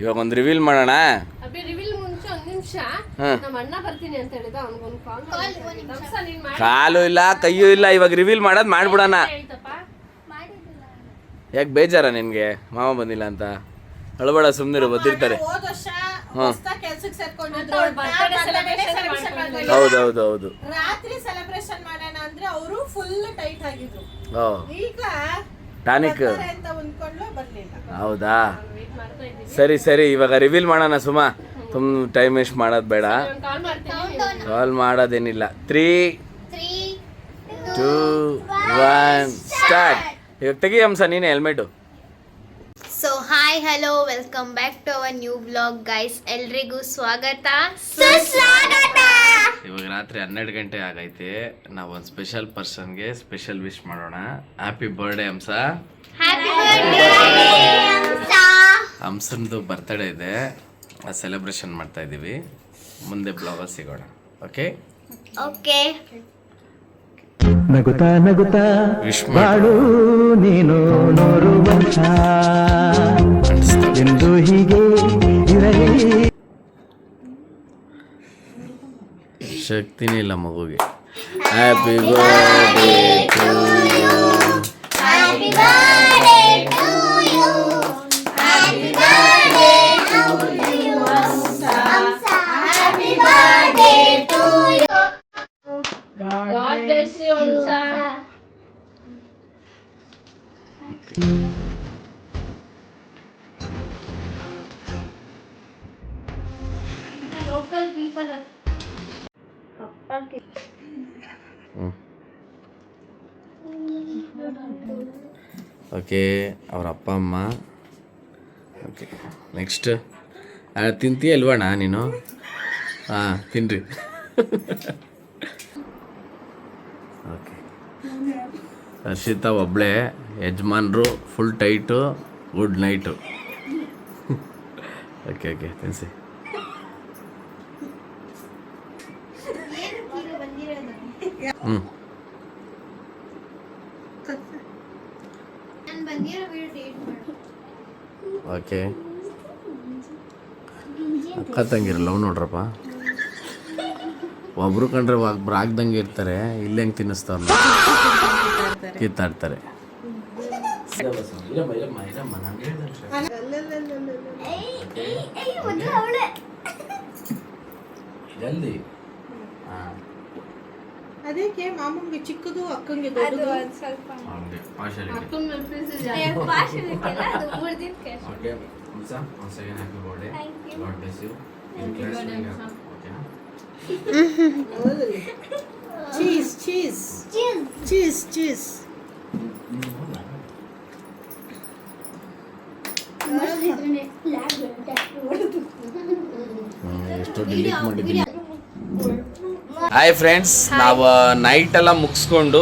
ಇವಾಗ ಒಂದು ರಿವೀಲ್ ಮಾಡೋಣ. ಕಾಲು ಇಲ್ಲ ಕೈಯೂ ಇಲ್ಲ, ಇವಾಗ ರಿವೀಲ್ ಮಾಡೋದು ಮಾಡ್ಬಿಡೋಣ. ಯಾಕೆ ಬೇಜಾರ ನಿನ್ಗೆ ಮಾಮ ಬಂದಿಲ್ಲ ಅಂತ? ಅಳಬೇಡ, ಸುಮ್ಮನಿರು, ಬಂದಿರ್ತಾರೆ. ಹೌದೌದೌದು. ರಾತ್ರಿ ಸೆಲೆಬ್ರೇಷನ್ ಮಾಡೋಣ ಅಂದ್ರೆ ಅವರು ಫುಲ್ ಟೈಟ್ ಆಗಿದ್ರು. ಈಗ ಟಾನಿಕ್ ಅಂತ ಅಂದ್ಕೊಂಡು ಬರ್ಲಿಲ್ಲ. ಹೌದಾ, ಸರಿ ಸರಿ, ಇವಾಗ ರಿವೀಲ್ ಮಾಡೋಣ. ಸುಮಾ ತುಂಬ ಟೈಮ್ ವೇಸ್ಟ್ ಮಾಡೋದು ಬೇಡ, ಕಾಲ್ ಮಾಡೋದೇನಿಲ್ಲ. 3, 2, 1 ಸ್ಟಾರ್ಟ್. ಇವಾಗ ತೆಗಿ ಹಂಸ ನೀನೆ helmet. So hi hello welcome back to our new blog guys. ಎಲ್ರಿಗೂ ಸ್ವಾಗತ. ಇವಾಗ ರಾತ್ರಿ 12 ಗಂಟೆ ಆಗೈತೆ. ನಾವು ಒಂದು ಸ್ಪೆಷಲ್ ಪರ್ಸನ್ಗೆ ಸ್ಪೆಷಲ್ ವಿಶ್ ಮಾಡೋಣ. Happy birthday Hamsa. ಹಂಸಂದು ಬರ್ತ್ಡೇ ಇದೆ, ಸೆಲೆಬ್ರೇಷನ್ ಮಾಡ್ತಾ ಇದ್ದೀವಿ. ಮುಂದೆ ಬ್ಲಾಗಲ್ಲಿ ಸಿಗೋಣ. Okay okay. ನಗುತ್ತಾ ನಗುತ್ತಾ ವಿಶ್ ಬಾಳು ನೀನು 100 ವರ್ಷ ಎಂದು ಹೀಗೆ ಇರಲಿ. ಶಕ್ತಿನೇ ಇಲ್ಲ ಮಗುಗೆ. Happy birthday to you. Happy birthday to you. Happy birthday to you. Happy birthday to you. God bless you, Hamsa. Local people are. Okay, ಅವ್ರ ಅಪ್ಪ ಅಮ್ಮ. ಓಕೆ, ನೆಕ್ಸ್ಟ್ ತಿಂತೀಯ ಅಲ್ವಣ್ಣ ನೀನು? ಹಾಂ, ತಿನ್ರಿ. ಓಕೆ, ಹರ್ಷಿತಾ ಒಬ್ಬಳೇ, ಯಜಮಾನ್ರು full tight, good night. Okay okay, ತಿನ್ಸಿ. ಹ್ಞೂ, ಓಕೆ. ಅಕ್ಕ ತಂಗಿರ ಲವ್ ನೋಡ್ರಪ್ಪ, ಒಬ್ರು ಕಂಡ್ರೆ ಒಬ್ರು ಆಗ್ದಂಗೆ ಇರ್ತಾರೆ. ಇಲ್ಲಿ ಹೆಂಗೆ ತಿನ್ನಿಸ್ತಾರ, ಕಿತ್ತಾಡ್ತಾರೆ. ಜಲ್ದಿ. ಅದಕ್ಕೆ ಮಾಮಂಗೆ ಚಿಕ್ಕದು, ಅಕ್ಕಂಗೆ ದೊಡ್ಡದು. Cheese cheese cheese cheese. ಎಷ್ಟು ಡಿಲೀಟ್ ಮಾಡಿದ್ದೀನಿ. ಹಾಯ್ ಫ್ರೆಂಡ್ಸ್, ನಾವು ನೈಟ್ ಎಲ್ಲ ಮುಗಿಸ್ಕೊಂಡು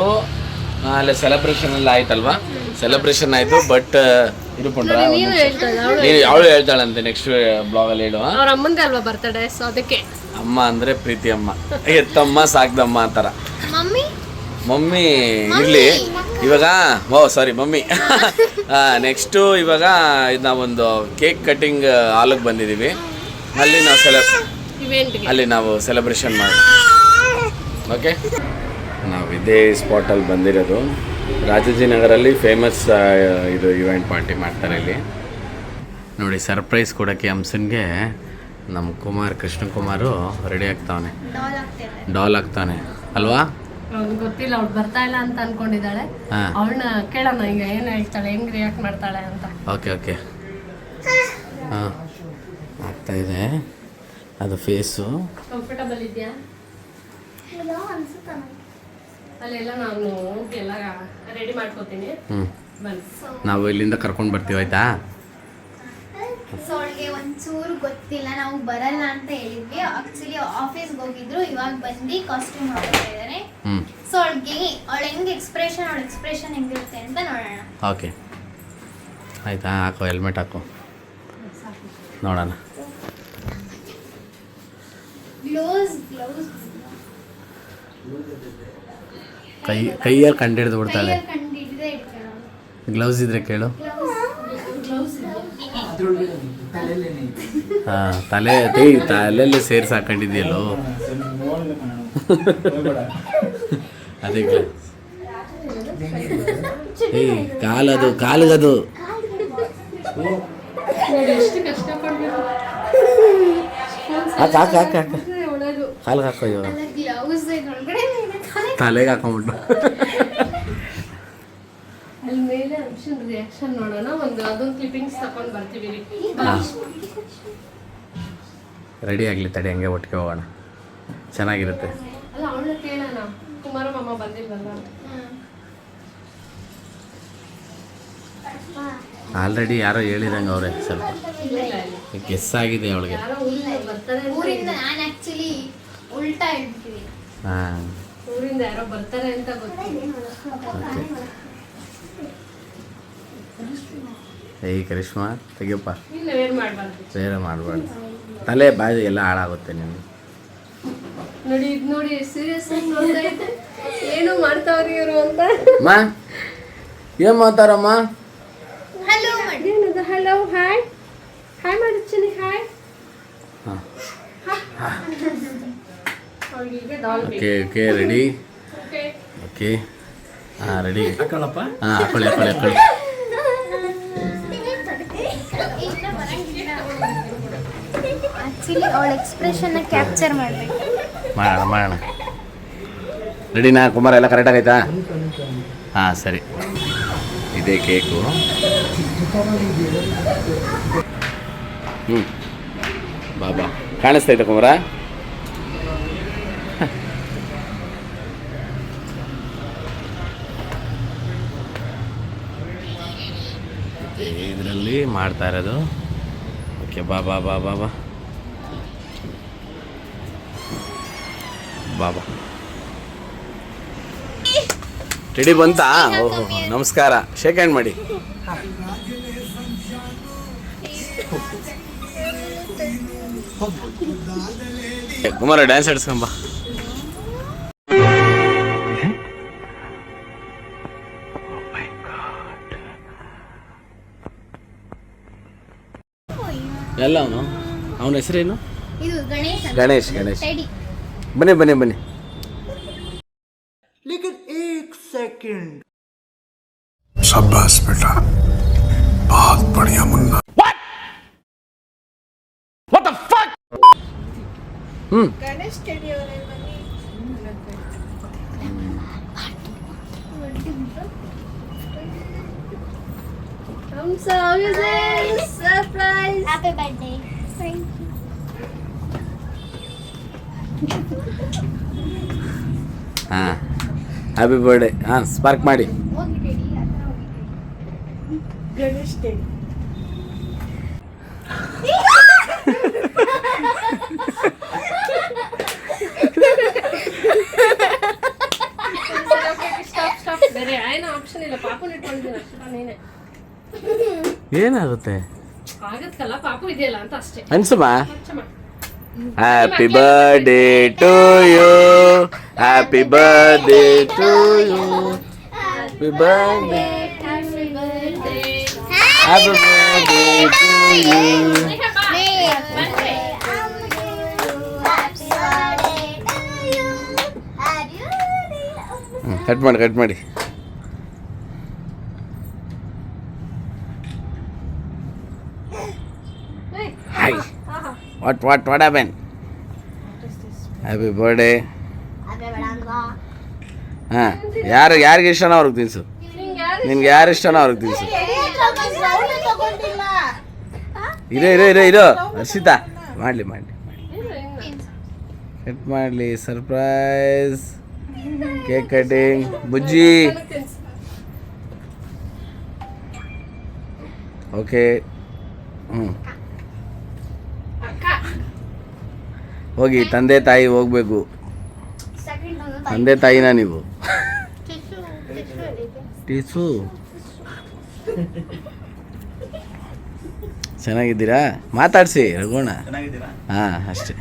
ಅಲ್ಲೇ ಸೆಲೆಬ್ರೇಷನ್ ಎಲ್ಲ ಆಯ್ತಲ್ವಾ? ಸೆಲೆಬ್ರೇಷನ್ ಆಯಿತು. ಬಟ್ ಇದು ಪುಂಡ್ರ ಅವಳು ಹೇಳ್ತಾಳಂತೆ ನೆಕ್ಸ್ಟ್ ಬ್ಲಾಗಲ್ಲಿ ಹೇಳುವ. ಅವ್ರ ಅಮ್ಮಂದೆ ಅಲ್ವಾ ಬರ್ತಡೇ, ಸೊ ಅದಕ್ಕೆ. ಅಮ್ಮ ಅಂದರೆ ಪ್ರೀತಿ ಅಮ್ಮ, ಎತ್ತಮ್ಮ ಸಾಕ್ದಮ್ಮ ಅಂತಾರ. ಮಮ್ಮಿ ಇರಲಿ ಇವಾಗ. ಓ ಸಾರಿ, ಮಮ್ಮಿ. ನೆಕ್ಸ್ಟು ಇವಾಗ ನಾವೊಂದು ಕೇಕ್ ಕಟ್ಟಿಂಗ್ ಹಾಲಿಗೆ ಬಂದಿದ್ದೀವಿ. ಅಲ್ಲಿ ನಾವು ಸೆಲೆಬ್ರೇಷನ್ ಮಾಡಿ. ಓಕೆ, ನಾವು ಇದೇ ಸ್ಪಾಟಲ್ಲಿ ಬಂದಿರೋದು. ರಾಜಾಜಿನಗರಲ್ಲಿ ಫೇಮಸ್ ಇದು ಇವೆಂಟ್ ಪಾರ್ಟಿ ಮಾಡ್ತಾರೆ ಇಲ್ಲಿ. ನೋಡಿ, ಸರ್ಪ್ರೈಸ್ ಕೊಡೋಕ್ಕೆ ಹಂಸನ್ಗೆ ನಮ್ಮ ಕೃಷ್ಣಕುಮಾರು ರೆಡಿ ಆಗ್ತಾವನೆ, ಡಾಲ್ ಆಗ್ತಾನೆ ಅಲ್ವಾ? ಗೊತ್ತಿಲ್ಲ, ಅವ್ಳು ಬರ್ತಾ ಇಲ್ಲ ಅಂತ ಅನ್ಕೊಂಡಿದ್ದಾಳೆ. ಅವಳನ್ನ ಕೇಳೋಣ ಈಗ ಏನು ಹೇಳ್ತಾಳೆ, ಹೆಂಗ್ ರಿಯಾಕ್ಟ್ ಮಾಡ್ತಾಳೆ ಅಂತ. Okay okay. ಹಾಂ, ಆಗ್ತಾ ಇದೆ ಅದು ಫೇಸು. ಕಂಫರ್ಟಬಲ್ ಇದೆಯಾ? ಅಲ್ಲೆಲ್ಲ ನಾನು ಹೋಗಿ ಎಲ್ಲ ರೆಡಿ ಮಾಡ್ಕೋತೀನಿ. ನಾವು ಇಲ್ಲಿಂದ ಕರ್ಕೊಂಡು ಬರ್ತೀವಿ, ಆಯ್ತಾ? ಸೊ ಅವಳಿಗೆ ಒಂಚೂರು ಗೊತ್ತಿಲ್ಲ, ನಾವು ಬರಲ್ಲ ಅಂತ ಹೇಳಿದ್ವಿ. ಆಕ್ಚುಲಿ ಆಫೀಸ್ಗೆ ಹೋಗಿದ್ರು, ಇವಾಗ ಬಂದು ಕಾಸ್ಟ್ಯೂಮ್ ಹಾಕ್ತಾ ಇದ್ದಾರೆ. ಸೊ ಅವಳ ಹೆಂಗೆ ಎಕ್ಸ್ಪ್ರೆಷನ್ ಹೆಂಗಿರುತ್ತೆ ಅಂತ ನೋಡೋಣ. ಓಕೆ, ಆಯ್ತಾ? ಹಾಕೋ, ಹೆಲ್ಮೆಟ್ ಹಾಕೋ, ನೋಡೋಣ. ಕೈಯಲ್ಲಿ ಕಂಡಿಡ್ದು ಬಿಡ್ತಾಳೆ. ಗ್ಲೌಸ್ ಇದ್ರೆ ಕೇಳು. ಹಾಂ ತಲೆಯಲ್ಲಿ ಸೇರಿಸಿ ಹಾಕೊಂಡಿದ್ಯಲ್ಲೋ ಅದಕ್ಕೆ ಕಾಲಿಗದು ಎಷ್ಟು ಕಷ್ಟಪಡ್ಬೇಕು ಹಾಕ ಒಳಗು ಕಾಲಿಗೆ ಹಾಕೋ ಇವಾಗ ಗ್ಲೌಸ್ ಇದ್ರೊಳಗಡೆ ತಲೆಗೆ ಹಾಕೊಂಬಿಟ್ಟು ಅಲ್ಲಿ ಮೇಲೆ ಅರ್ಶನ್ ರಿಯಾಕ್ಷನ್ ನೋಡೋಣ ಅದೊಂದು ಕ್ಲಿಪ್ಪಿಂಗ್ಸ್ ತಗೊಂಡ್ ಬರ್ತೀವಿ ರೀ. ರೆಡಿ ಆಗಲಿ ತಡಿ, ಹಂಗೆ ಒಟ್ಟಿಗೆ ಹೋಗೋಣ, ಚೆನ್ನಾಗಿರುತ್ತೆ. ಅಲ್ಲ ಅವಳನ್ನ ಕೇಳೋಣ, ಕುಮಾರ ಮಾಮ ಬಂದಿಲ್ವಲ್ಲ. ಆಲ್ರೆಡಿ ಯಾರೋ ಹೇಳಿದಂಗೆ ಅವರೇ ಸ್ವಲ್ಪ ಗೆಸ್ ಆಗಿದೆ ಅವಳಿಗೆ. ಯಾರೋ ಊರಿಂದ ಬರ್ತಾರೆ ಅಂತ ಊರಿಂದ ನಾನು ಆಕ್ಚುಲಿ ಉಲ್ಟಾ ಹೇಳ್ಬಿಟ್ಟಿದ್ದೀನಿ. ಹಾಂ ಊರಿಂದ ಯಾರೋ ಬರ್ತಾರೆ ಅಂತ ಗೊತ್ತಿಲ್ಲ. ಏಯ್ ಕರಿಷ್ಮಾ ತೆಗಿಯಪ್ಪ, ಇಲ್ಲ ವೇರ್ ಮಾಡಬಾರ್ದು, ಬೇರೆ ಮಾಡಬಾರ್ದು, ತಲೆ ಬಾಯಿ ಎಲ್ಲ ಹಾಳಾಗುತ್ತೆ ನಿಮಗೆ. ನೋಡಿ ಇದು ನೋಡಿ ಸೀರಿಯಸ್ ಆಗಿ ನೋಡ್ತಾ ಇದ್ದೆ, ಏನು ಮಾಡ್ತಾವ್ರಿ ಇವರು ಅಂತ. ಅಮ್ಮ ಏನು ಮಾಡ್ತಾರಮ್ಮ? ಹಲೋ ಮಾಡಿ. ಏನದು ಹಲೋ ಹಾಯ್ ಹಾಯ್ ಮಾಡಿರ್ತೀನಿ ಹಾಯ್. ಹಾಂ ಅವಳಿಗೆ doll okay okay ready. Okay okay ಹಾಂ ರೆಡಿ. ಹಾಕೊಳ್ಳಪ್ಪ. ಹಾಂ ಹಾಕೊಳ್ಳಿ ಹಾಕೊಳ್ಳಿ ಹಾಕೊಳ್ಳಿ. ಆಕ್ಚುಲಿ ಅವಳ ಎಕ್ಸ್ಪ್ರೆಷನ್ನ ಕ್ಯಾಪ್ಚರ್ ಮಾಡಬೇಕು. ಮಾಡೋಣ ಮಾಡೋಣ. ರೆಡಿನಾ ಕುಮಾರ? ಎಲ್ಲ ಕರೆಕ್ಟಾಗಿ ಆಯ್ತಾ? ಹಾಂ ಸರಿ, ಇದೇ ಕೇಕು. ಬಾ ಕಾಣಿಸ್ತೈತೆ ಕುಮಾರ? ಇದರಲ್ಲಿ ಮಾಡ್ತಾ ಇರೋದು. ಓಕೆ ಬಾ ಬಾ ಬಾ ಬಾ ಬಾ ಬಾಬಾ ರೆಡಿ ಬಂತಾ? ಓಹೋ ನಮಸ್ಕಾರ, ಶೇಕ್ ಹ್ಯಾಂಡ್ ಮಾಡಿ. ಕುಮಾರ ಡ್ಯಾನ್ಸ್ ಆಡಿಸ್ಕೊಂಬ. ಎಲ್ಲ ಅವನ ಹೆಸರೇನು? ಇದು ಗಣೇಶ್ ಅಂತ. ಗಣೇಶ್. ಗಣೇಶ್ ಟೆಡಿ. ಬನ್ನಿ ಬನ್ನಿ ಬನ್ನಿ. शाबाश बेटा, बहुत बढ़िया मुन्ना. ಗಣೇಶ್ ಟೆಡಿ ಅವರೇ ಬನ್ನಿ. I'm sorry, surprise. Happy birthday. Thank you. ಹಾಂ ಹ್ಯಾಪಿ ಬರ್ಡೇ. ಹಾಂ ಸ್ಪಾರ್ಕ್ ಮಾಡಿ. ಹೋಗಿ ಟೆಡಿ ಹತ್ರ ಹೋಗಿ. ಗಣೇಶ್ ಟೆಡಿ. ಸ್ಟಾಪ್. ಬೇರೆ ಏನೋ ಆಪ್ಷನ್ ಇಲ್ಲ, ಪಾಪುನ ಇಟ್ಕೊಂಡಿದ್ದೀನಿ ಅಷ್ಟೇ. ನೀನೆ ಏನಾಗುತ್ತೆ ಆಗತ್ತಲ್ಲ, ಪಾಪು ಇದೆಯಲ್ಲ ಅಂತ ಅಷ್ಟೇ. ಅನ್ಸಮ್ಮ. ಹಚ್ಚಮ್ಮ. Happy birthday to you, happy birthday to you, happy birthday, Happy birthday. Happy birthday to you. Cut ಮಾಡಿ ಕಟ್ ಮಾಡಿ. Hi what happen? Happy birthday. ಹಾಂ ಯಾರಿಗೆ ಇಷ್ಟನೋ ಅವ್ರಿಗೆ ತಿನ್ಸು. ನಿನ್ಗೆ ಯಾರು ಇಷ್ಟನೋ ಅವ್ರಿಗೆ ತಿನ್ಸು. ಇರೋ ಹರ್ಷಿತಾ ಮಾಡಲಿ ಕಟ್ ಮಾಡಲಿ. Surprise cake cutting. Bujji okay. ಹೋಗಿ ತಂದೆ ತಾಯಿ ಹೋಗ್ಬೇಕು. ತಂದೆ ತಾಯಿನ ನೀವು? ಟೀಸು ಚೆನ್ನಾಗಿದ್ದೀರಾ? ಮಾತಾಡಿಸಿ ರಘುಣ. ಹಾಂ ಅಷ್ಟೇ.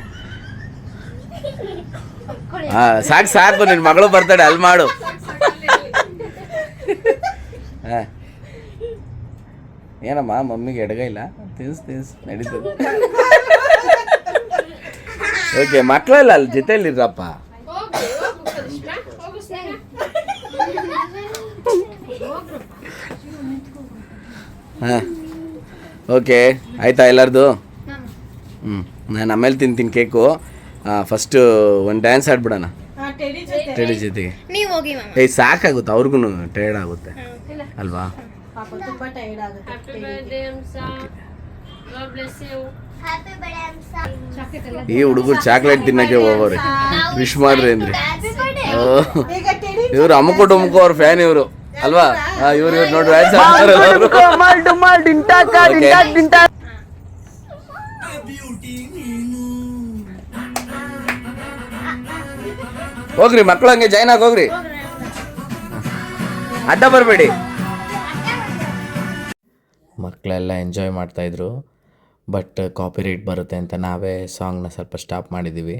ಹಾಂ ಸಾಕು ನಿನ್ನ ಮಗಳು ಬರ್ತಾಳೆ ಅಲ್ಲಿ ಮಾಡು. ಹಾಂ ಏನಮ್ಮ ಮಮ್ಮಿಗೆ ಎಡಗೈ ಇಲ್ಲ ತಿನ್ಸ್ ನಡೀತದೆ. ಓಕೆ ಮಕ್ಕಳೆಲ್ಲ ಅಲ್ಲಿ ಜೊತೆಯಲ್ಲಿರಪ್ಪ. ಹಾಂ ಓಕೆ ಆಯ್ತಾ ಎಲ್ಲರದು? ನಾನು ಆಮೇಲೆ ತಿಂತೀನಿ ಕೇಕು. ಫಸ್ಟು ಒಂದು ಡ್ಯಾನ್ಸ್ ಆಡ್ಬಿಡೋಣ ಟೆಡಿ ಜೊತೆಗೆ. ನೀವು ಹೋಗಿ ಮಾಮ. ಏಯ್ ಸಾಕಾಗುತ್ತೆ, ಅವ್ರಿಗೂ ಟೈರ್ಡ್ ಆಗುತ್ತೆ ಅಲ್ವಾ? ತುಂಬಾ ಟೈರ್ಡ್ ಆಗುತ್ತೆ. Happy birthday Hamsa. God bless you. Happy birthday Hamsa. ಈ ಹುಡುಗರು ಚಾಕ್ಲೇಟ್ ತಿನ್ನಕ್ಕೆ ಹೋಗೋರಿ, ವಿಶ್ ಮಾಡ್ರಿ ಅಂದ್ರಿ. ಈಗ ಟೆಡಿ ಇವ್ರು ಅಮ್ಮಕು ಟೊಮ್ಮಕು ಅವ್ರ ಫ್ಯಾನ್ ಇವರು ಅಲ್ವಾ? ಇವ್ರು ನೋಡಿ ಡ್ಯಾನ್ಸ್ ಆಡ್ತಾರಲ್ಲ ಅವರು. ಹೋಗ್ರಿ ಮಕ್ಕಳು, ಹಂಗೆ ಜಾಯ್ನ್ ಆಗಿ ಹೋಗ್ರಿ, ಅಡ್ಡ ಬರಬೇಡಿ. ಮಕ್ಕಳೆಲ್ಲ ಎಂಜಾಯ್ ಮಾಡ್ತಾಯಿದ್ರು. ಬಟ್ ಕಾಪಿರೈಟ್ ಬರುತ್ತೆ ಅಂತ ನಾವೇ ಸಾಂಗ್ನ ಸ್ವಲ್ಪ ಸ್ಟಾಪ್ ಮಾಡಿದ್ದೀವಿ.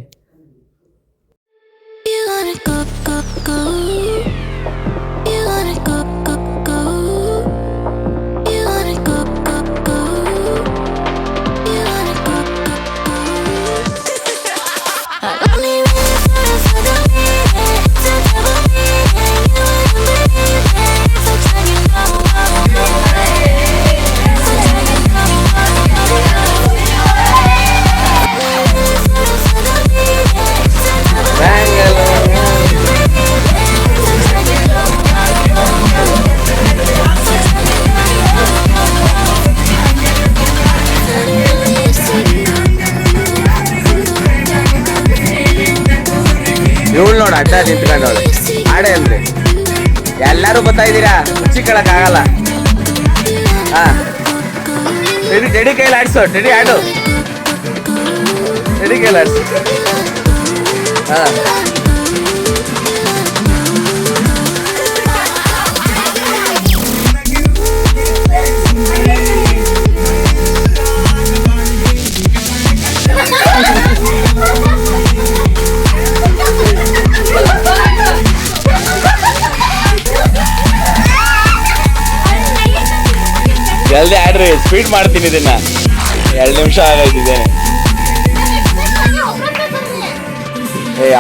ಇವಳು ನೋಡಿ ಅಡ್ಡ ನಿಂತ್ಕೊಂಡವಳೆ. ಆಡೆ ಅಲ್ರಿ, ಎಲ್ಲರೂ ಬರ್ತಾ ಇದ್ದೀರಾ, ಮುಚ್ಚಿಕೊಳ್ಳಕ್ಕಾಗಲ್ಲ. ಹಾಂ ಟೆಡಿ ಕೈಲಿ ಆಡಿಸೋ, ಟೆಡಿ ಆಡು, ಟೆಡಿ ಕೈಲಿ ಆಡಿಸು. ಹಾಂ ಜಲ್ದಿ ಆಡ್ರಿ, ಸ್ಪೀಡ್ ಮಾಡ್ತೀನಿ ಇದನ್ನ. 2 ನಿಮಿಷ ಆಗೈತಿದ್ದೇನೆ.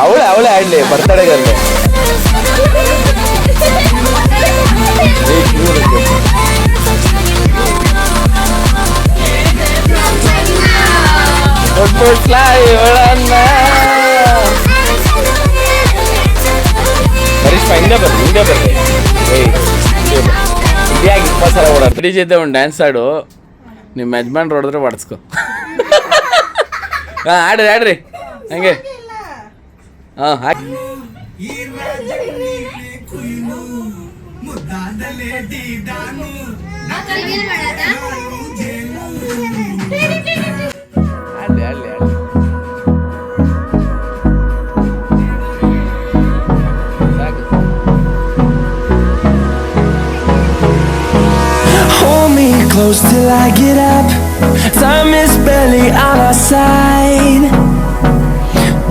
ಅವಳೇ ಆಡ್ಲಿ ಬರ್ತಡೆಗಲ್ಲಿ. ಕರಿಷ್ಮಾ ಹಿಂದೆ ಬರ್ರಿ. ಇದ್ಯಾಗಿ 20 ಸಲ ಓಡಾಡ. ಟೆಡಿ ಜೊತೆ ಒಂದು ಡ್ಯಾನ್ಸ್ ಆಡು, ನಿಮ್ಮ ಯಜಮಾನ್ರು ಹೊಡೆದ್ರೆ ಹೊಡ್ಸ್ಕೊ. ಹಾಂ ಆಡ್ರಿ ಹಂಗೆ. ಹಾಂ ಹಾಕಿ. ಆಡ್ಲಿ. Close till I get up. Time is barely on our side.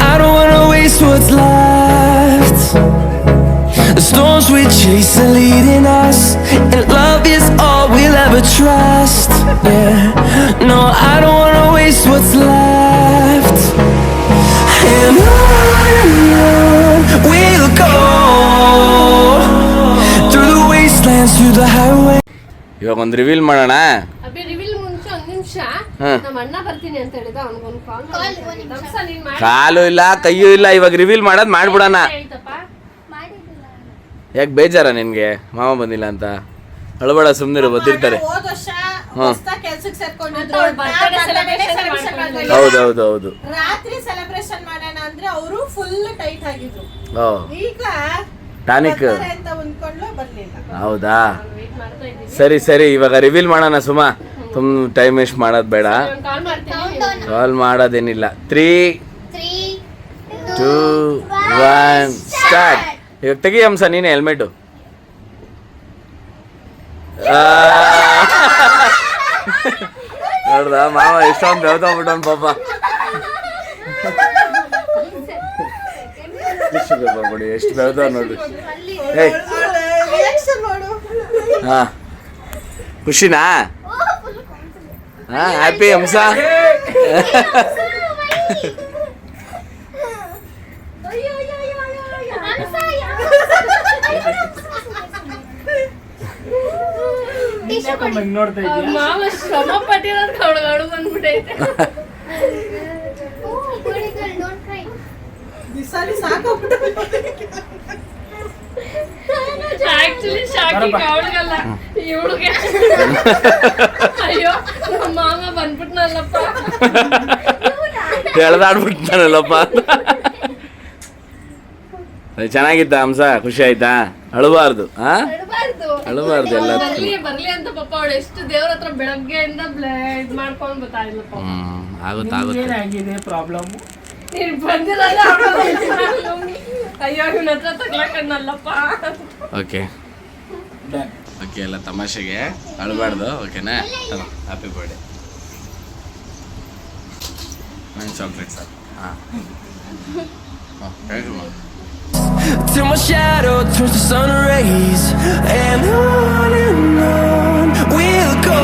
I don't wanna waste what's left. The storms we chase are leading us, and love is all we'll ever trust. Yeah, no, I don't wanna waste what's left. And on we'll go, through the wastelands, through the highway. ಇವಾಗ ಒಂದು reveal ಮಾಡೋಣ. ಅಬ್ಬಿ reveal ಮುಂಚೆ 1 ನಿಮಿಷ ನಮ್ಮ ಅಣ್ಣ ಬರ್ತೀನಿ ಅಂತ ಹೇಳಿದ, ಅವನಿಗೊಂದು ಕಾಲ್. ಕಾಲು ಇಲ್ಲ ಕೈಯೂ ಇಲ್ಲ, ಇವಾಗ ರಿವೀಲ್ ಮಾಡೋದು ಮಾಡ್ಬಿಡೋಣ. ಯಾಕೆ ಬೇಜಾರ ನಿನ್ಗೆ ಮಾವ ಬಂದಿಲ್ಲ ಅಂತ? ಅಳಬೇಡ, ಸುಮ್ಮನಿರು, ಬಂದಿರ್ತಾರೆ. ಹೋದ ವರ್ಷ ಕೆಲ್ಸಕ್ಕೆ ಸೇರ್ಕೊಂಡಿದ್ರು, ಹೌದು. ರಾತ್ರಿ ಸೆಲೆಬ್ರೇಷನ್ ಮಾಡೋಣ ಅಂದ್ರೆ ಅವರು ಫುಲ್ ಟೈಟ್ ಆಗಿದ್ರು. ಈಗ ಟಾನಿಕ್ ಅಂತ ಅಂದ್ಕೊಂಡು ಬರ್ಲಿಲ್ಲ. ಹೌದಾ? ಸರಿ ಇವಾಗ ರಿವೀಲ್ ಮಾಡೋಣ ಸುಮಾ. ಟೈಮ್ ವೇಸ್ಟ್ ಮಾಡೋದು ಬೇಡ, ಕಾಲ್ ಮಾಡೋದೇನಿಲ್ಲ. 3, 2, 1 ಸ್ಟಾರ್ಟ್. ಇವಾಗ ತೆಗಿ ಹಂಸ ನೀನೆ ಹೆಲ್ಮೆಟು. ನೋಡ್ದ ಮಾವ ಎಷ್ಟೊಂದು ಬೆಳ್ದೋಗ್ಬಿಟ್ಟವನ್ ಪಾಪ. ಬರ್ಬೇಡಿ, ಎಷ್ಟು ಬೆಳ್ದವ್ ನೋಡ್ರಿ. ಹಾ ಖುಷಿನಾ? ಹ್ಯಾಪಿ ಹಂಸ. ಮಾವ ಶ್ರಮ ಪಟ್ಟಿರೋದು ಅವಳು ಬಂದ್ಬಿಟ್ಟೈತೆ. ಬಿಸಾಲಿ ಸಾಕಾಗ್ಬಿಟ್ಟು ಆಕ್ಚುಲಿ ಶಾಕಿಂಗ್ ಅವಳಿಗಲ್ಲ ಇವಳಿಗೆ. ಅಯ್ಯೋ ನಮ್ಮ ಮಾಮ ಬಂದ್ಬಿಟ್ನಲ್ಲಪ್ಪ. ಎಳ್ದಾಡ್ಬಿಡ್ತಾನಲ್ಲಪ್ಪ. ಚೆನ್ನಾಗಿತ್ತ ಹಂಸ? ಖುಷಿ ಆಯ್ತಾ? ಅಳಬಾರ್ದು ಅಳಬಾರ್ದು ಎಲ್ಲ. ಬರ್ಲಿ ಅಂತ ಪಾಪ ಅವಳು ಎಷ್ಟು ದೇವ್ರ ಹತ್ರ ಬೆಳಗ್ಗೆಯಿಂದ ಇದ್ ಮಾಡ್ಕೊಂಡ್ ಬರ್ತಾ ಇಲ್ಲಪ್ಪ. ಆಗುತ್ತೆ ಪ್ರಾಬ್ಲಮ್ ನೀನ್ ಬಂದಿರಲ್ಲ ಅಯ್ಯೋ ಇವನ ಹತ್ರ ತಗ್ಲಾಕಣ್ಣಲ್ಲಪ್ಪ. ಓಕೆ ಓಕೆ ಎಲ್ಲ ತಮಾಷೆಗೆ ಅಳಬಾರ್ದು. ಓಕೆನಾ? Happy birthday. ನಾನು ಚಾಕ್ಲೇಟ್ ಸರ್. ಹಾಂ till my shadow turns to sun rays, and on we'll go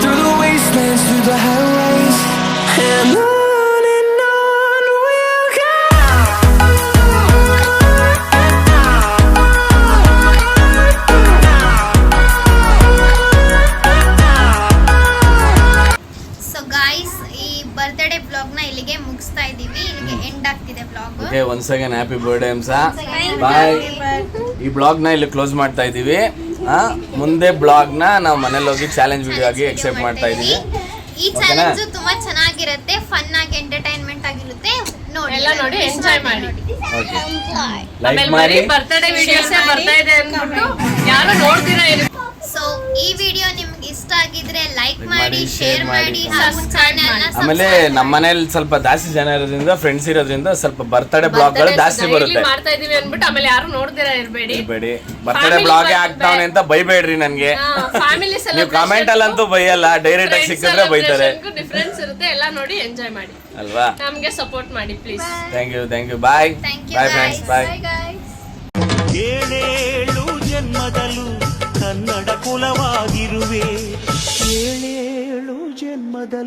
through the wastelands, through the highways, and on we'll go. So guys, ಈ ಬರ್ತ್ಡೇ ಬ್ಲಾಗ್ ನ ಇಲ್ಲಿಗೆ ಮುಗಿಸ್ತಾ ಇದೀವಿ. ಇಲ್ಲಿಗೆ ಎಂಡ್ ಆಗ್ತಿದೆ blog. Okay once again happy birthday Hamsa. Bye. ಈ blog ನ ಇಲ್ಲಿ ಕ್ಲೋಸ್ ಮಾಡ್ತಾ ಇದೀವಿ. ಮುಂದೆ ಬ್ಲಾಗ್ ನ ನಾವು ಮನೇಲಿ ಹೋಗಿ ಚಾಲೆಂಜ್ ವಿಡಿಯೋ ಆಗಿ ಎಕ್ಸೆಪ್ಟ್ ಮಾಡ್ತಾ ಇದೀವಿ. ಈ ಚಾಲೆಂಜ್ ತುಂಬಾ ಚೆನ್ನಾಗಿರುತ್ತೆ, ಫನ್ ಆಗಿ ಎಂಟರ್ಟೈನ್ಮೆಂಟ್ ಆಗಿರುತ್ತೆ. ಎಲ್ಲ ನೋಡಿ ಎಂಜಾಯ್ ಮಾಡಿ. ಓಕೆ ಲೈಕ್ ಆಮೇಲೆ ಮಾಡಿ. ಬರ್ತಡೇ ವಿಡಿಯೋಸ್ ಬರ್ತಾ ಇದೆ ಅಂದ್ಬಿಟ್ಟು ಯಾರು ನೋಡ್ತೀರಾ ಇರಿ. ಸೊ ಈ ವಿಡಿಯೋ ನಿಮ್ಗೆ ಇಷ್ಟ ಆಗಿದ್ರೆ ಲೈಕ್ ಮಾಡಿ, ಮಾಡಿ, share ಶೇರ್ ಮಾಡಿ. ಮಾಡಿ, ಹಾಗೂ ಚಾನೆಲ್ ನ ಆಮೇಲೆ ನಮ್ಮ ಮನೇಲಿ ಸ್ವಲ್ಪ ಜಾಸ್ತಿ ಜನ ಇರೋದ್ರಿಂದ, ಫ್ರೆಂಡ್ಸ್ ಇರೋದ್ರಿಂದ ಸ್ವಲ್ಪ ಬರ್ತಡೇ ಬ್ಲಾಗ್ಗಳು ಜಾಸ್ತಿ ಬರುತ್ತೆ. ಮಾಡ್ತಾ ಇದೀವಿ ಅಂದ್ಬಿಟ್ಟು ಆಮೇಲೆ ಯಾರು ನೋಡ್ತೀರಾ ಇರ್ಬೇಡಿ. ಬರ್ತಡೇ ಬ್ಲಾಗ್ ಆಗ್ತಾವನೆ ಅಂತ ಬೈಬೇಡ್ರಿ ನನ್ಗೆ. ಫ್ಯಾಮಿಲಿ ನೀವು ಕಾಮೆಂಟ್ ಅಲ್ಲಂತೂ ಬೈಯಲ್ಲ, ಡೈರೆಕ್ಟ್ ಆಗಿ ಸಿಕ್ಕಿದ್ರೆ ಬೈತಾರೆ. ಡಿಫರೆನ್ಸ್ ಇರುತ್ತೆ, ಎಲ್ಲ ನೋಡಿ ಎಂಜಾಯ್ ಮಾಡಿ ಅಲ್ವಾ? ನಮ್ಗೆ ಸಪೋರ್ಟ್ ಮಾಡಿ please. Thank you bye. Thank you bye friends, bye. Guys. ಏಳೇಳು ಜನ್ಮದಲ್ಲೂ ಕನ್ನಡ ಕುಲವಾಗಿರುವೆ. ಏಳೇಳು ಜನ್ಮದಲ್ಲೂ